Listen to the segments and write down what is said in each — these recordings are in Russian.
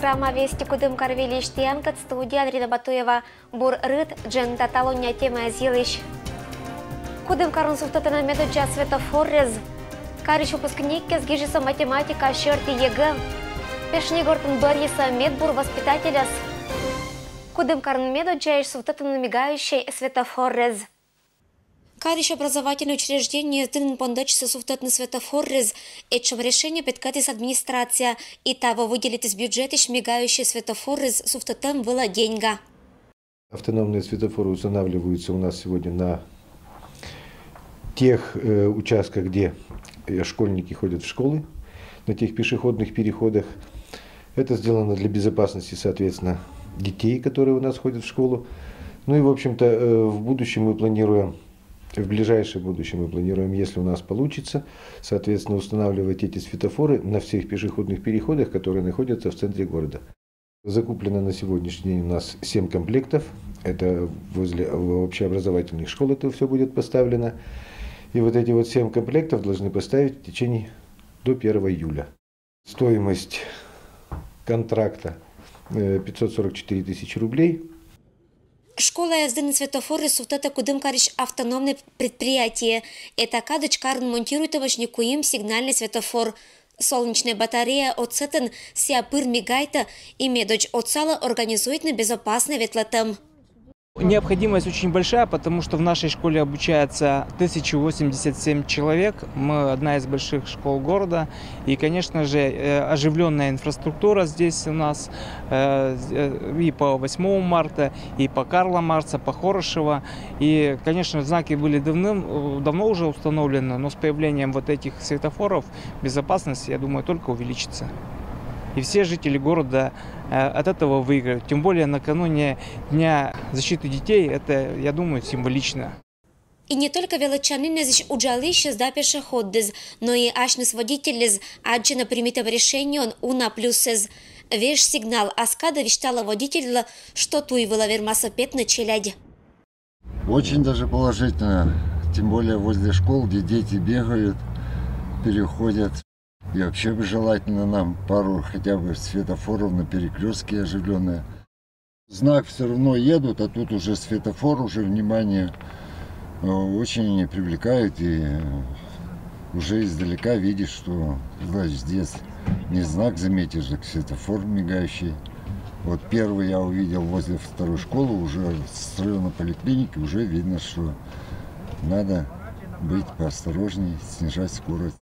программа «Вести Кудымкар Велиштиянкат» студия Арина Батуева бур рыд джен таталония тема зилищ. Кудымкарын суфтатына медуджа светофоррез. Кариш выпускникке сгижиса математика шерти ЕГЭ. Пешни гортен барьеса медбур воспитателяс. Кудымкарын медуджаиш суфтатына мигающий светофоррез. Кариш образовательное учреждение тын пондачится суфтатный светофоррез, этчем решение петкатис администрация, и того выделит из бюджета мигающий светофоррез суфтатам было деньга. Автономные светофоры устанавливаются у нас сегодня на тех участках, где школьники ходят в школы, на тех пешеходных переходах. Это сделано для безопасности, соответственно, детей, которые у нас ходят в школу. Ну и, в общем-то, в будущем мы планируем, в ближайшее будущее мы планируем, если у нас получится, соответственно, устанавливать эти светофоры на всех пешеходных переходах, которые находятся в центре города. Закуплено на сегодняшний день у нас 7 комплектов. Это возле общеобразовательных школ это все будет поставлено. И вот эти вот 7 комплектов должны поставить в течение до 1 июля. Стоимость контракта 544 тысячи рублей. Школа езды на светофоры суфтата Кудымкариш автономное предприятие. Это кадыч карн монтирует овощникуим сигнальный светофор. Солнечная батарея от сетен сиапыр мигайта и медоч от сала организует на безопасный ветлотам. Необходимость очень большая, потому что в нашей школе обучается 1087 человек. Мы одна из больших школ города. И, конечно же, оживленная инфраструктура здесь у нас и по 8 марта, и по Карла Маркса, по Хорошева. И, конечно, знаки были давно уже установлены, но с появлением вот этих светофоров безопасность, я думаю, только увеличится. И все жители города от этого выиграют. Тем более накануне Дня защиты детей, это, я думаю, символично. И не только величанины здесь уджалища сда пешеходдез, но и ашнес водителез, аджина примитого решения он уна плюсез. Веш сигнал аскада вещала водителя, что туй выловер массопед на челяде. Очень даже положительно, тем более возле школ, где дети бегают, переходят. И вообще бы желательно нам пару хотя бы светофоров на перекрестке оживленные. Знак все равно едут, а тут уже светофор, уже внимание очень привлекает. И уже издалека видишь, что здесь не знак заметишь, а светофор мигающий. Вот первый я увидел возле второй школы, уже с района поликлиники, уже видно, что надо быть поосторожнее, снижать скорость.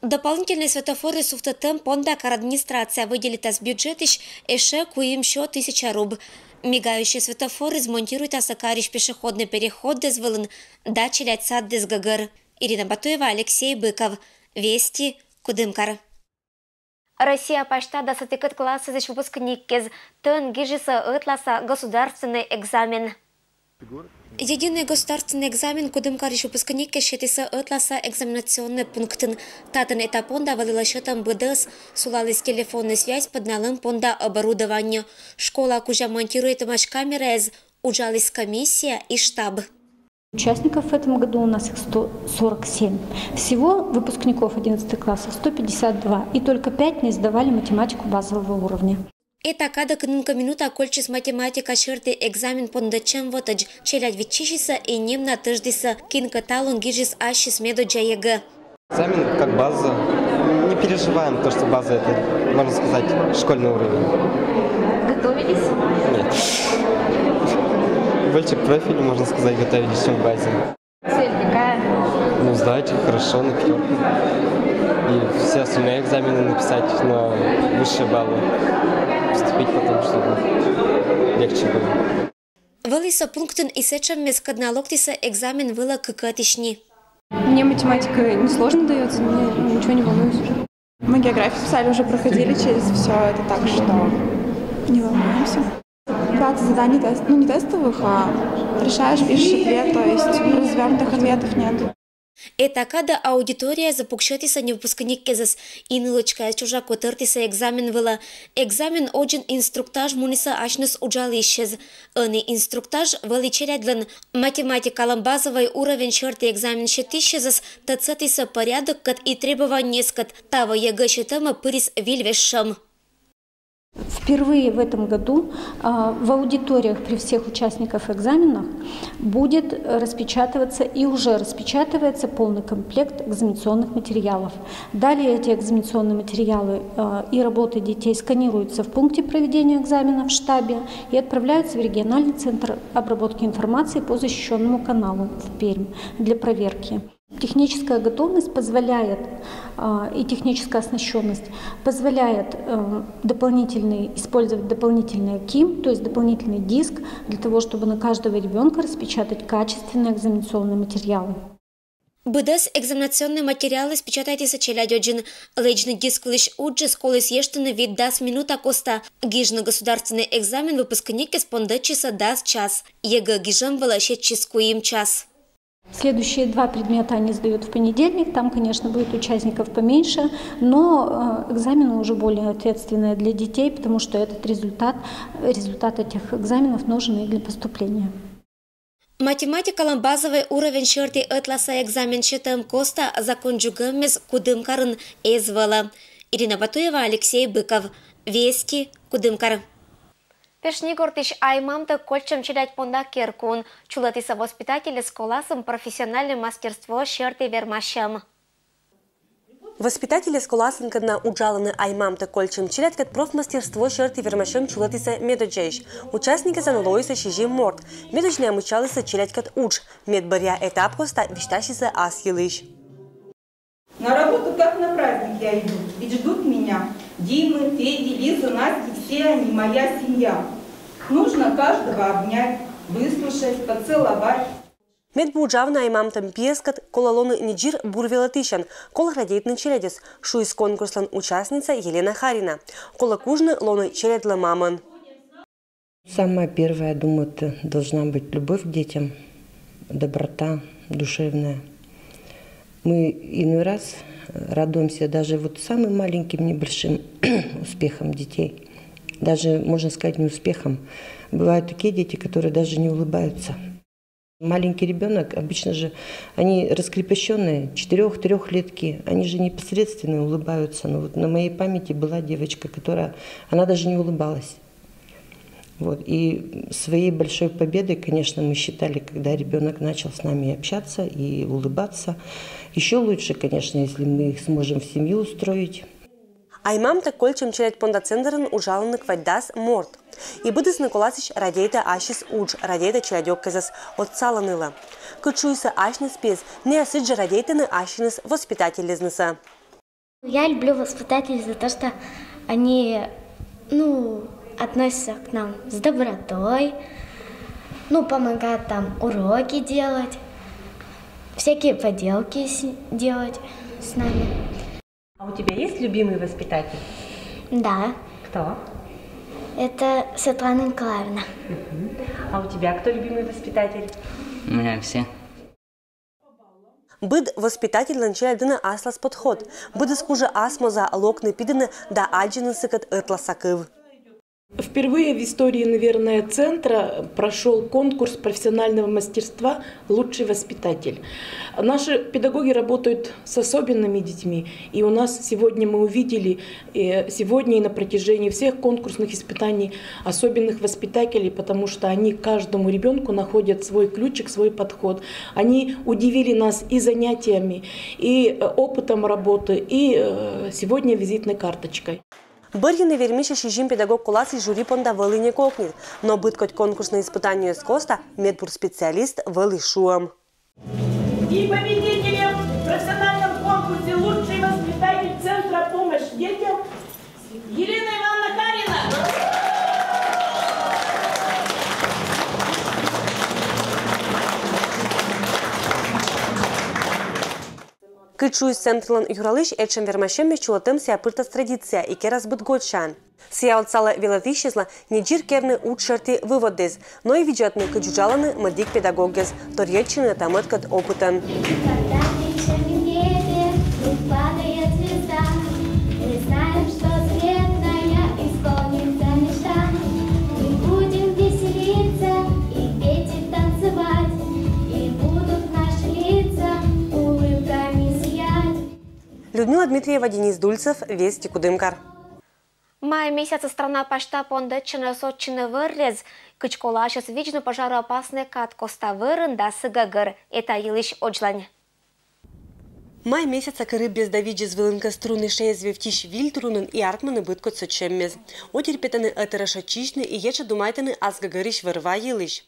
Дополнительные светофоры суфтатем пондакар администрация выделит из бюджета еще куим счет 1000 руб. Мигающие светофоры смонтируют асакариш пешеходный переход дозволен дачелять сад дезгагар. Ирина Батуева, Алексей Быков. Вести Кудымкар. Россия почта до 10 класса здесь выпускник кез тен гижиса ытласа государственный экзамен. Единый государственный экзамен Кудымкариш выпускник считается ытласа экзаменационный пунктын. Татын этапонда валила счетом БДС, сулалась телефонная связь под налым понда оборудования. Школа кужа монтирует камеры, ужалась комиссия и штаб. Участников в этом году у нас их 147. Всего выпускников 11 класса 152. И только 5 не сдавали математику базового уровня. Это когда кнунка минута кольчис математика черты экзамен пондачем вотадж челядь вичишиса и немна тыждиса кинка талон гижис ашис медоджа ЕГЭ. Экзамен как база. Не переживаем то, что база это, можно сказать, школьный уровень. Готовились? Нет. Больше к профилю, можно сказать, готовились, чем к базе. Цель какая? Ну, сдать хорошо на 5. И все остальные экзамены написать на высшие баллы. Поступить потом, чтобы легче было. Вылisa пунктен и сечем мескадна локтиса экзамен выла кыкатишни. Мне математика не сложно дается, мне ничего не волнуюсь. Мы географию писали, уже проходили через все это, так что не волнуемся. Браться заданий не тестовых, а решаешь, пишешь ответ, то есть развернутых ответов нет. Это когда аудитория запукшетиса не выпускник кезас и нылочка чужа котыртиса экзамен выла. Экзамен один инструктаж муниса ашнес уджалищез. Они инструктаж величерядлен математикалам базовый уровень черты экзамен щетищезас тацатиса порядок кат и требования скат того ЕГЭ щетама пырис вильвешам. Впервые в этом году в аудиториях при всех участниках экзаменов будет распечатываться и уже распечатывается полный комплект экзаменационных материалов. Далее эти экзаменационные материалы и работы детей сканируются в пункте проведения экзамена в штабе и отправляются в региональный центр обработки информации по защищенному каналу в Пермь для проверки. Техническая готовность позволяет и техническая оснащенность позволяет использовать дополнительный КИМ, то есть дополнительный диск, для того, чтобы на каждого ребенка распечатать качественные экзаменационные материалы. Бъдес екзаменационни материали спечатайте са челядёджин. Лечный диск лишь учи школы съештаны вид даст минута коста. Гижна государственный экзамен выпускник испонда часа даст час. Ега гижам волощет чиску им час. Следующие 2 предмета они сдают в понедельник. Там, конечно, будет участников поменьше, но экзамены уже более ответственные для детей, потому что этот результат этих экзаменов нужен и для поступления. Математика базовый уровень шерти атласа экзамен считаем коста за конджугамез Кудымкарын эзвала. Ирина Батуева, Алексей Быков. Вести Кудымкар. Пешнигортиш аймамда кольчем чилять понда керкун. Чулатиса воспитатели с классом профессиональное мастерство шерти вермашам. Воспитатели сколасын кадна уджаланы аймамта кольчем чилять кад профмастерство шерти вермашам чулатиса медоджейш. Участники заналоиса шижи морд. Медожня обучалися чилять кад уч. Медбарья этап коста виштащиса ас елыш. На работу как на праздник я иду, ведь ждут меня. Димы, Феди, Лиза, Настя, все они моя семья. Нужно каждого обнять, выслушать, поцеловать. Медбуджавна аймамтам пьескат колалоны Ниджир Бурвелатишан, колградейтный челядис, шуис конкурслан участница Елена Харина, колокужны лоны челядла маман. Самое первое, я думаю, это должна быть любовь к детям, доброта душевная. Мы иной раз радуемся даже вот самым маленьким небольшим успехом детей. Даже, можно сказать, не успехом. Бывают такие дети, которые даже не улыбаются. Маленький ребенок, обычно же, они раскрепощенные, 4-3-летки, они же непосредственно улыбаются. Но вот на моей памяти была девочка, она даже не улыбалась. Вот. И своей большой победой, конечно, мы считали, когда ребенок начал с нами общаться и улыбаться. Еще лучше, конечно, если мы их сможем в семью устроить. Аймамта кольчем челядь понда цендерен ужаланы кваддас морд. И будыс Николасич радейта ашис удж, радейта челядек казас от саланыла. Кучуйся ашнис пес, не осыджа радейтаны ашинис воспитательница. Я люблю воспитателей за то, что они, относятся к нам с добротой, помогают там уроки делать, всякие поделки делать с нами. А у тебя есть любимый воспитатель? Да. Кто? Это Светлана Николаевна. А у тебя кто любимый воспитатель? У меня все. Быд воспитатель ланчая дына аслас подход. Быд скужа асмоза локны пиданы да аджины сыкат этласакыв. Впервые в истории, наверное, центра прошел конкурс профессионального мастерства «Лучший воспитатель». Наши педагоги работают с особенными детьми. И у нас сегодня мы увидели, сегодня и на протяжении всех конкурсных испытаний особенных воспитателей, потому что они каждому ребенку находят свой ключик, свой подход. Они удивили нас и занятиями, и опытом работы, и сегодня визитной карточкой. Бырьяны вермиша шижим педагог класс и жюри понда Волыне кокнет, но быт хоть конкурсное испытание с коста, медбур-специалист Волы шуам. И победителем в профессиональном конкурсе «Лучший воспитатель Центра помощь детям» Елена Ивановна Харина. Кычуй централан юралыш этшем вермашем чулатым сяпыртас традиция и керас быт годшан. Сиялцала велатищезла неджир керны учшерти выводез, но и виджатны кычуджаланы мадик педагогез, торьечины тамыткат опытан. Людмила Дмитриева, Денис Дульцев, Вести Кудымкар. Май месяца страна пашта пондечина сотчина вырез. Кычкола сейчас вечно пожароопасный кат коста вырын да сыгагыр. Это елиш оджлань. Май месяца кыры без давиджи звылынка струны шезве в тиш вильтрунын и артманы бытко цочеммез. Отерпетаны атерашачичны и еча думайтаны азгагыриш вырва елиш.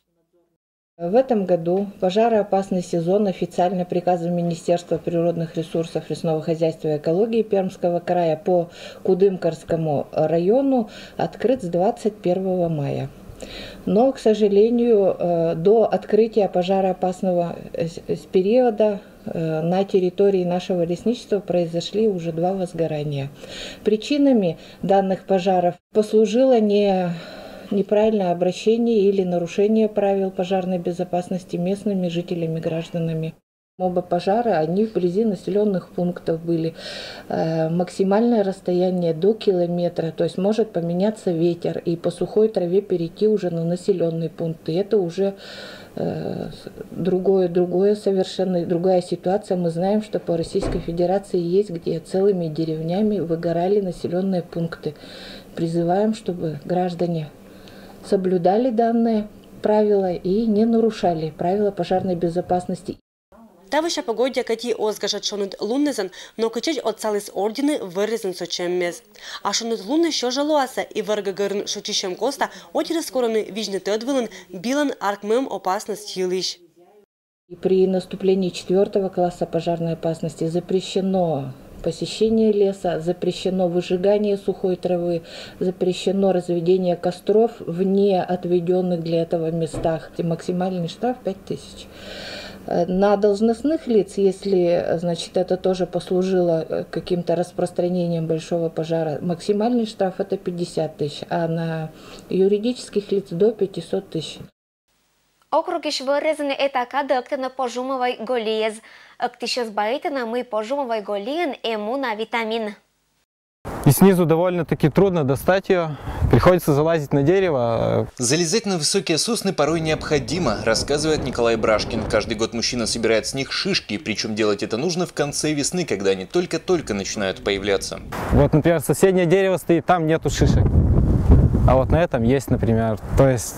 В этом году пожароопасный сезон официально приказом Министерства природных ресурсов, лесного хозяйства и экологии Пермского края по Кудымкарскому району открыт с 21 мая. Но, к сожалению, до открытия пожароопасного периода на территории нашего лесничества произошли уже 2 возгорания. Причинами данных пожаров послужило неправильное обращение или нарушение правил пожарной безопасности местными жителями, гражданами. Оба пожара, они вблизи населенных пунктов были. Максимальное расстояние до километра, то есть может поменяться ветер и по сухой траве перейти уже на населенные пункты. Это уже совершенно другая ситуация. Мы знаем, что по Российской Федерации есть, где целыми деревнями выгорали населенные пункты. Призываем, чтобы граждане соблюдали данные правила и не нарушали правила пожарной безопасности. Тавыша погодя, кати озгашат шонут луннезан, но качать отцалис ордены вырезан сочеммез. А шонут лунны що жалуаса и варгагырн шочищем коста, отиры скороны вижны тедвылын, билан аркмем опасность елиш. При наступлении 4 класса пожарной опасности запрещено посещение леса, запрещено выжигание сухой травы, запрещено разведение костров вне отведенных для этого местах. Максимальный штраф 5000. На должностных лиц, если, значит, это тоже послужило каким-то распространением большого пожара, максимальный штраф это 50 000, а на юридических лиц до 500 000. Округиш вырезаны это кадык на пожумовой голиез. Актишес баитана мы пожумовой голиен ему на витамин. И снизу довольно-таки трудно достать ее. Приходится залазить на дерево. Залезать на высокие сосны порой необходимо, рассказывает Николай Брашкин. Каждый год мужчина собирает с них шишки, причем делать это нужно в конце весны, когда они только-только начинают появляться. Вот, например, соседнее дерево стоит, там нету шишек. А вот на этом есть, например. То есть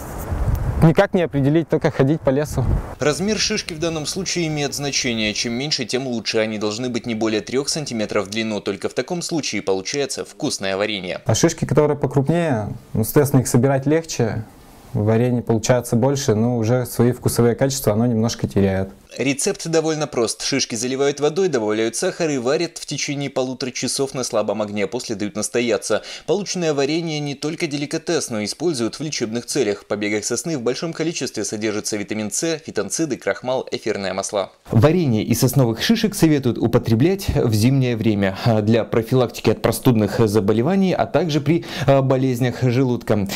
никак не определить, только ходить по лесу. Размер шишки в данном случае имеет значение. Чем меньше, тем лучше. Они должны быть не более 3 сантиметров в длину. Только в таком случае получается вкусное варенье. А шишки, которые покрупнее, соответственно, их собирать легче. Варенье получается больше, но уже свои вкусовые качества оно немножко теряет. Рецепт довольно прост. Шишки заливают водой, добавляют сахар и варят в течение 1,5 часа на слабом огне, после дают настояться. Полученное варенье не только деликатес, но и используют в лечебных целях. В побегах сосны в большом количестве содержится витамин С, фитонциды, крахмал, эфирные масла. Варенье из сосновых шишек советуют употреблять в зимнее время для профилактики от простудных заболеваний, а также при болезнях желудка.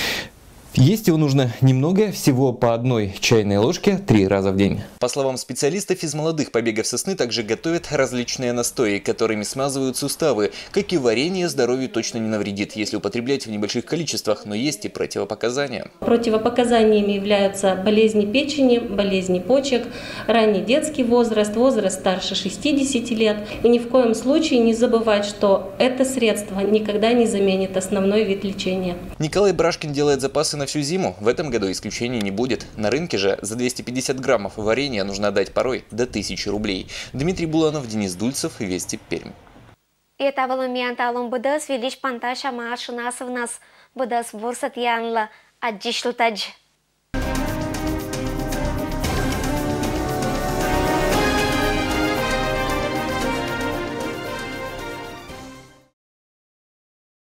Есть его нужно немного, всего по 1 чайной ложке 3 раза в день. По словам специалистов, из молодых побегов сосны также готовят различные настои, которыми смазывают суставы. Как и варенье, здоровью точно не навредит, если употреблять в небольших количествах, но есть и противопоказания. Противопоказаниями являются болезни печени, болезни почек, ранний детский возраст, возраст старше 60 лет. И ни в коем случае не забывать, что это средство никогда не заменит основной вид лечения. Николай Брашкин делает запасы на всю зиму. В этом году исключений не будет. На рынке же за 250 граммов варенья нужно отдать порой до 1000 рублей. Дмитрий Буланов, Денис Дульцев, Вести, Пермь. Это волумент алом быдас велич панташа машинас в нас быдас бурсат янла аджишлутадж.